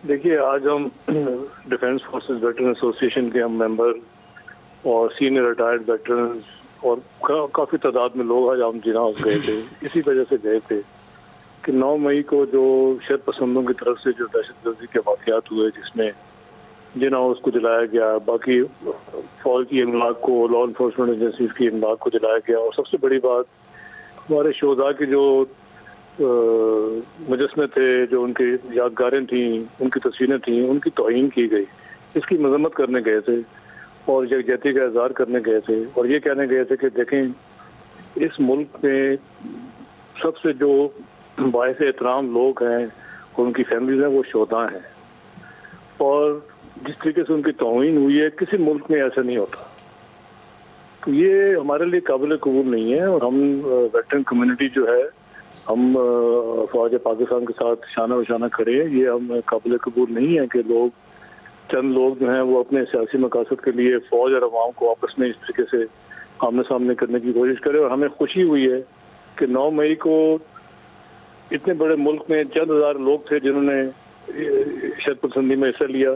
دیکھیے آج ہم ڈیفینس فورسز ویٹرن ایسوسیشن کے ہم ممبر اور سینئر ریٹائرڈ ویٹرنز اور کافی تعداد میں لوگ آج ہم جن ہاؤس گئے تھے. اسی وجہ سے گئے تھے کہ 9 مئی کو جو شر پسندوں کی طرف سے جو دہشت گردی کے واقعات ہوئے جس میں جن ہاؤس کو جلایا گیا, باقی فوج کی املاک کو, لا انفورسمنٹ ایجنسیز کی املاک کو جلایا گیا, اور سب سے بڑی بات ہمارے شہداء کی جو مجسمے تھے, جو ان کی یادگاریں تھیں, ان کی تصویریں تھیں, ان کی توہین کی گئی. اس کی مذمت کرنے گئے تھے اور یکجہتی کا اظہار کرنے گئے تھے, اور یہ کہنے گئے تھے کہ دیکھیں اس ملک میں سب سے جو باعث احترام لوگ ہیں اور ان کی فیملیز ہیں وہ شہداء ہیں, اور جس طریقے سے ان کی توہین ہوئی ہے کسی ملک میں ایسا نہیں ہوتا. تو یہ ہمارے لیے قابل قبول نہیں ہے, اور ہم ویٹرن کمیونٹی جو ہے ہم فوج پاکستان کے ساتھ شانہ بشانہ کھڑے ہیں. یہ ہم قابل قبول نہیں ہے کہ چند لوگ جو ہیں وہ اپنے سیاسی مقاصد کے لیے فوج اور عوام کو آپس میں اس طریقے سے آمنے سامنے کرنے کی کوشش کرے. اور ہمیں خوشی ہوئی ہے کہ 9 مئی کو اتنے بڑے ملک میں چند ہزار لوگ تھے جنہوں نے شدت پسندی میں حصہ لیا.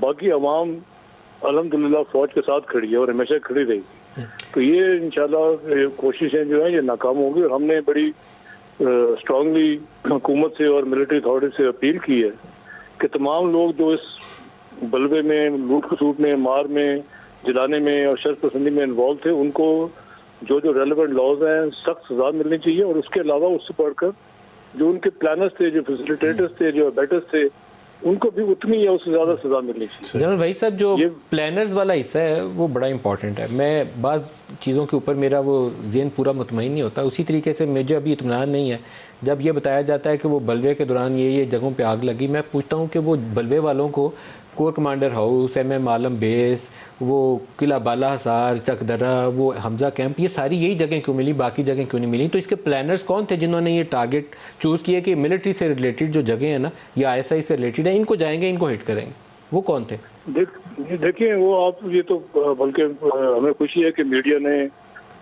باقی عوام الحمدللہ فوج کے ساتھ کھڑی ہے اور ہمیشہ کھڑی رہی گی. تو یہ انشاءاللہ کوششیں جو ہیں یہ ناکام ہوں گی, اور ہم نے بڑی اسٹرانگلی حکومت سے اور ملٹری اتھارٹی سے اپیل کی ہے کہ تمام لوگ جو اس بلوے میں, لوٹ کھسوٹ میں, مار میں, جلانے میں اور شرط پسندی میں انوالو تھے ان کو جو ریلیونٹ لاز ہیں سخت سزا ملنی چاہیے. اور اس کے علاوہ اس سے بڑھ کر جو ان کے پلانرز تھے, جو فیسیلیٹیٹرز تھے, جو بیٹرز تھے, ان کو بھی اتنی یا اس سے زیادہ سزا ملنی چاہیے. جنرل وحید صاحب, جو پلانرز والا حصہ ہے وہ بڑا امپورٹنٹ ہے. میں بعض چیزوں کے اوپر میرا وہ ذہن پورا مطمئن نہیں ہوتا. اسی طریقے سے مجھے ابھی اطمینان نہیں ہے جب یہ بتایا جاتا ہے کہ وہ بلوے کے دوران یہ جگہوں پہ آگ لگی. میں پوچھتا ہوں کہ وہ بلوے والوں کو کور کمانڈر ہاؤس, MM عالم بیس, وہ قلعہ بالا حصار, چک درہ, وہ حمزہ کیمپ, یہ ساری یہی جگہیں کیوں ملی, باقی جگہیں کیوں نہیں ملی؟ تو اس کے پلانرز کون تھے جنہوں نے یہ ٹارگٹ چوز کیا کہ ملٹری سے ریلیٹڈ جو جگہیں ہیں نا یا ISI سے ریلیٹڈ ہیں ان کو جائیں گے, ان کو ہٹ کریں گے, وہ کون تھے؟ دیکھیں وہ آپ یہ تو بلکہ ہمیں خوشی ہے کہ میڈیا نے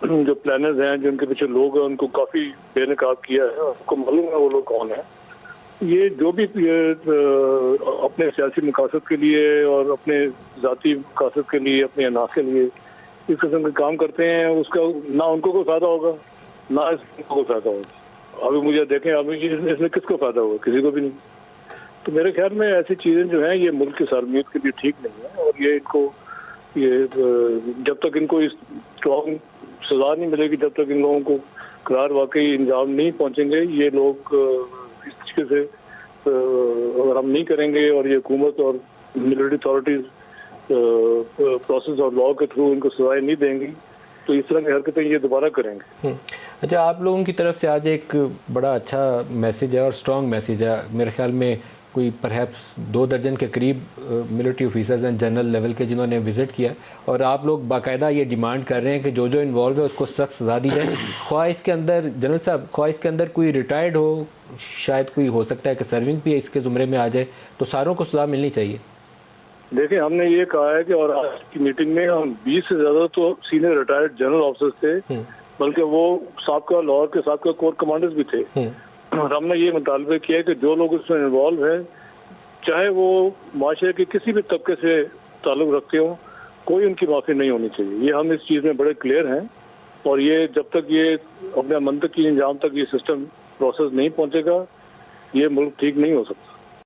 جو پلانرز ہیں, جو ان کے پیچھے لوگ ہیں, ان کو کافی بے نقاب کیا ہے. آپ کو معلوم ہے وہ لوگ کون ہیں. یہ جو بھی اپنے سیاسی مقاصد کے لیے اور اپنے ذاتی مقاصد کے لیے, اپنے اناف کے لیے اس قسم کے کام کرتے ہیں, اس کا نہ ان کو کوئی فائدہ ہوگا نہ اس کو کوئی فائدہ ہوگا. ابھی مجھے دیکھیں ابھی اس میں کس کو فائدہ ہوگا, کسی کو بھی نہیں. تو میرے خیال میں ایسی چیزیں جو ہیں یہ ملک کی سالمیت کے لیے ٹھیک نہیں ہے, اور یہ ان کو جب تک ان کو اسٹرانگ سزا نہیں ملے گی, جب تک ان لوگوں کو قرار واقعی انجام نہیں پہنچیں گے, یہ لوگ اس طریقے سے اگر ہم نہیں کریں گے اور یہ حکومت اور ملٹری اتھارٹیز پروسیس اور لا کے تھرو ان کو سزائیں نہیں دیں گی تو اس طرح کی حرکتیں یہ دوبارہ کریں گے. اچھا, آپ لوگوں کی طرف سے آج ایک بڑا اچھا میسیج ہے اور اسٹرانگ میسیج ہے. میرے خیال میں کوئی پرہیپس 2 درجن کے قریب ملٹری آفیسرز ہیں جنرل لیول کے جنہوں نے وزٹ کیا, اور آپ لوگ باقاعدہ یہ ڈیمانڈ کر رہے ہیں کہ جو انوالو ہے اس کو سخت سزا دی جائے. خواہ اس کے اندر جنرل صاحب, خواہ اس کے اندر کوئی ریٹائرڈ ہو, شاید کوئی ہو سکتا ہے کہ سرونگ بھی اس کے زمرے میں آ جائے, تو ساروں کو سزا ملنی چاہیے. دیکھیں ہم نے یہ کہا ہے کہ, اور آج کی میٹنگ میں ہم 20 سے زیادہ تو سینئر ریٹائرڈ جنرل آفیسرز تھے, بلکہ وہ سابقہ لاہور کے سابقہ کور کمانڈرز بھی تھے, اور ہم نے یہ مطالبہ کیا کہ جو لوگ اس میں انوالو ہیں چاہے وہ معاشرے کے کسی بھی طبقے سے تعلق رکھتے ہوں, کوئی ان کی معافی نہیں ہونی چاہیے. یہ ہم اس چیز میں بڑے کلیئر ہیں, اور یہ جب تک یہ اپنے منطقی انجام تک یہ سسٹم پروسیس نہیں پہنچے گا یہ ملک ٹھیک نہیں ہو سکتا.